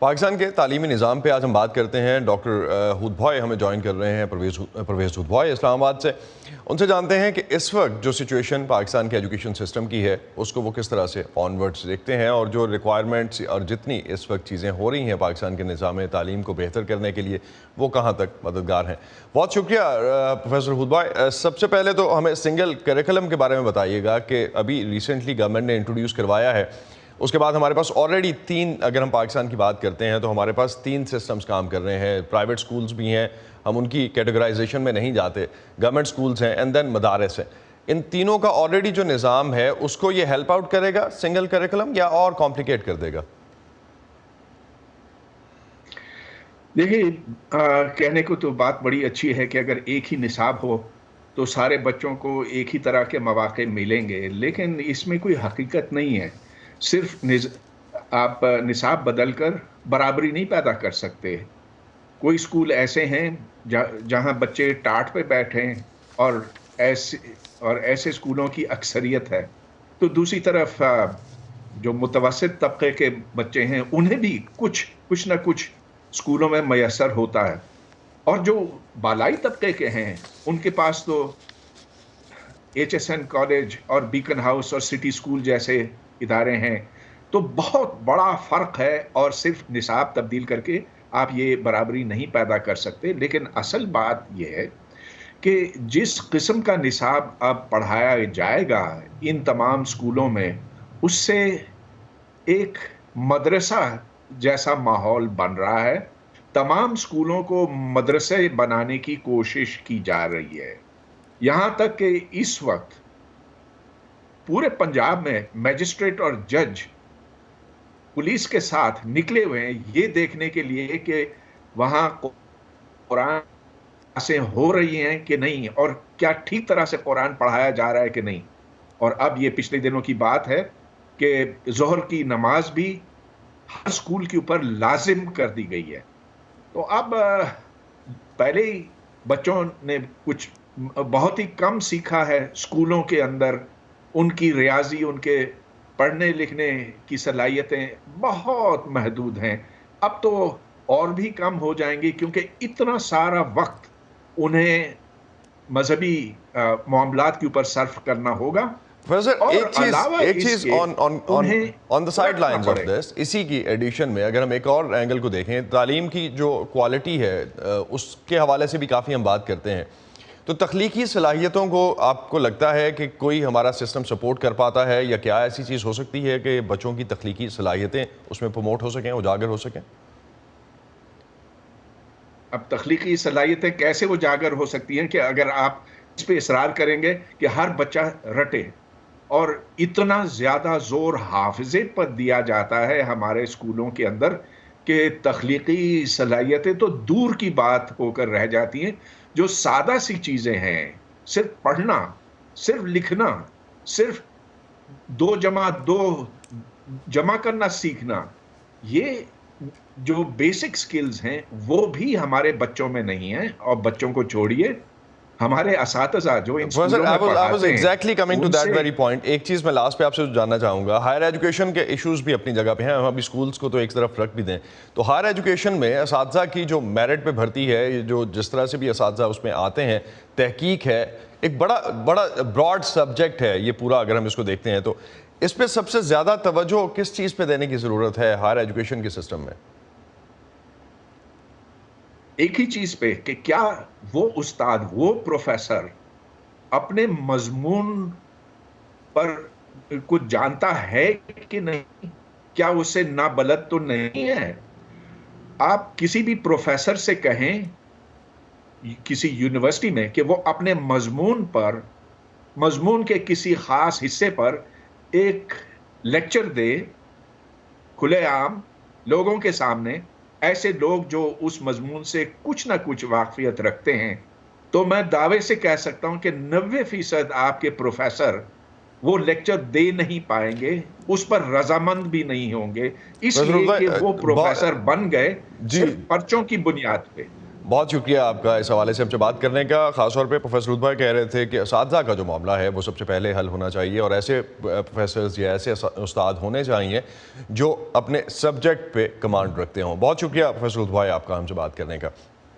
پاکستان کے تعلیمی نظام پہ آج ہم بات کرتے ہیں. ڈاکٹر ہود بھائی ہمیں جوائن کر رہے ہیں, پرویز ہود بھائی اسلام آباد سے. ان سے جانتے ہیں کہ اس وقت جو سچویشن پاکستان کے ایجوکیشن سسٹم کی ہے اس کو وہ کس طرح سے آن ورڈس دیکھتے ہیں, اور جو ریکوائرمنٹس اور جتنی اس وقت چیزیں ہو رہی ہیں پاکستان کے نظام تعلیم کو بہتر کرنے کے لیے وہ کہاں تک مددگار ہیں. بہت شکریہ پروفیسر ہود بھائی. سب سے پہلے تو ہمیں سنگل کریکولم کے بارے میں بتائیے گا کہ ابھی ریسنٹلی گورنمنٹ نے انٹروڈیوس کروایا ہے. اس کے بعد ہمارے پاس آلریڈی اگر ہم پاکستان کی بات کرتے ہیں تو ہمارے پاس 3 سسٹمز کام کر رہے ہیں. پرائیویٹ سکولز بھی ہیں, ہم ان کی کیٹیگرائزیشن میں نہیں جاتے, گورنمنٹ سکولز ہیں, اینڈ دین مدارس ہیں. ان تینوں کا آلریڈی جو نظام ہے اس کو یہ ہیلپ آؤٹ کرے گا سنگل کریکولم, یا اور کمپلیکیٹ کر دے گا؟ دیکھیے, کہنے کو تو بات بڑی اچھی ہے کہ اگر ایک ہی نصاب ہو تو سارے بچوں کو ایک ہی طرح کے مواقع ملیں گے, لیکن اس میں کوئی حقیقت نہیں ہے. صرف آپ نصاب بدل کر برابری نہیں پیدا کر سکتے. کوئی اسکول ایسے ہیں جہاں بچے ٹاٹ پہ بیٹھے ہیں اور ایسے اسکولوں کی اکثریت ہے, تو دوسری طرف جو متوسط طبقے کے بچے ہیں انہیں بھی کچھ نہ کچھ اسکولوں میں میسر ہوتا ہے, اور جو بالائی طبقے کے ہیں ان کے پاس تو HSN کالج اور بیکن ہاؤس اور سٹی اسکول جیسے ادارے ہیں. تو بہت بڑا فرق ہے, اور صرف نصاب تبدیل کر کے آپ یہ برابری نہیں پیدا کر سکتے. لیکن اصل بات یہ ہے کہ جس قسم کا نصاب اب پڑھایا جائے گا ان تمام اسکولوں میں, اس سے ایک مدرسہ جیسا ماحول بن رہا ہے. تمام اسکولوں کو مدرسے بنانے کی کوشش کی جا رہی ہے. یہاں تک کہ اس وقت پورے پنجاب میں میجسٹریٹ اور جج پولیس کے ساتھ نکلے ہوئے ہیں یہ دیکھنے کے لیے کہ وہاں قرآن سے ہو رہی ہیں کہ نہیں, اور کیا ٹھیک طرح سے قرآن پڑھایا جا رہا ہے کہ نہیں. اور اب یہ پچھلے دنوں کی بات ہے کہ ظہر کی نماز بھی ہر اسکول کے اوپر لازم کر دی گئی ہے. تو اب پہلے ہی بچوں نے کچھ بہت ہی کم سیکھا ہے اسکولوں کے اندر. ان کی ریاضی, ان کے پڑھنے لکھنے کی صلاحیتیں بہت محدود ہیں. اب تو اور بھی کم ہو جائیں گی کیونکہ اتنا سارا وقت انہیں مذہبی معاملات کے اوپر صرف کرنا ہوگا. ایک چیز on the side lines of this, اسی کی ایڈیشن میں اگر ہم ایک اور اینگل کو دیکھیں, تعلیم کی جو کوالٹی ہے اس کے حوالے سے بھی کافی ہم بات کرتے ہیں. تو تخلیقی صلاحیتوں کو آپ کو لگتا ہے کہ کوئی ہمارا سسٹم سپورٹ کر پاتا ہے, یا کیا ایسی چیز ہو سکتی ہے کہ بچوں کی تخلیقی صلاحیتیں اس میں پروموٹ ہو سکیں, اجاگر ہو سکیں؟ اب تخلیقی صلاحیتیں کیسے اجاگر ہو سکتی ہیں کہ اگر آپ اس پہ اصرار کریں گے کہ ہر بچہ رٹے, اور اتنا زیادہ زور حافظے پر دیا جاتا ہے ہمارے اسکولوں کے اندر کہ تخلیقی صلاحیتیں تو دور کی بات ہو کر رہ جاتی ہیں. جو سادہ سی چیزیں ہیں, صرف پڑھنا, صرف لکھنا, صرف 2 جمع 2 جمع کرنا سیکھنا, یہ جو بیسک سکلز ہیں وہ بھی ہمارے بچوں میں نہیں ہیں. اور بچوں کو چھوڑیے, ہمارے اساتذہ جو ان اسکولوں میں پڑھاتے ہیں. ایک چیز میں لاسٹ پہ آپ سے جاننا چاہوں گا, ہائر ایجوکیشن کے ایشوز بھی اپنی جگہ پہ ہیں, ہم ابھی اسکولس کو تو ایک طرف رکھ بھی دیں, تو ہائر ایجوکیشن میں اساتذہ کی جو میرٹ پہ بھرتی ہے, جو جس طرح سے بھی اساتذہ اس میں آتے ہیں, تحقیق ہے, ایک بڑا براڈ سبجیکٹ ہے یہ پورا. اگر ہم اس کو دیکھتے ہیں تو اس پہ سب سے زیادہ توجہ کس چیز پہ دینے کی ضرورت ہے ہائر ایجوکیشن کے سسٹم میں؟ ایک ہی چیز پہ کہ کیا وہ استاد, وہ پروفیسر اپنے مضمون پر کچھ جانتا ہے کہ نہیں, کیا اسے نابلد تو نہیں ہے. آپ کسی بھی پروفیسر سے کہیں کسی یونیورسٹی میں کہ وہ اپنے مضمون کے کسی خاص حصے پر ایک لیکچر دے کھلے عام لوگوں کے سامنے, ایسے لوگ جو اس مضمون سے کچھ نہ کچھ واقفیت رکھتے ہیں, تو میں دعوے سے کہہ سکتا ہوں کہ 90% آپ کے پروفیسر وہ لیکچر دے نہیں پائیں گے, اس پر رضامند بھی نہیں ہوں گے, اس لیے کہ وہ پروفیسر بن گئے صرف پرچوں کی بنیاد پہ. بہت شکریہ آپ کا اس حوالے سے ہم سے بات کرنے کا. خاص طور پہ پروفیسر ہود بھائی کہہ رہے تھے کہ اساتذہ کا جو معاملہ ہے وہ سب سے پہلے حل ہونا چاہیے اور ایسے پروفیسرز یا ایسے استاد ہونے چاہیے جو اپنے سبجیکٹ پہ کمانڈ رکھتے ہوں. بہت شکریہ پروفیسر ہود بھائی آپ کا ہم سے بات کرنے کا.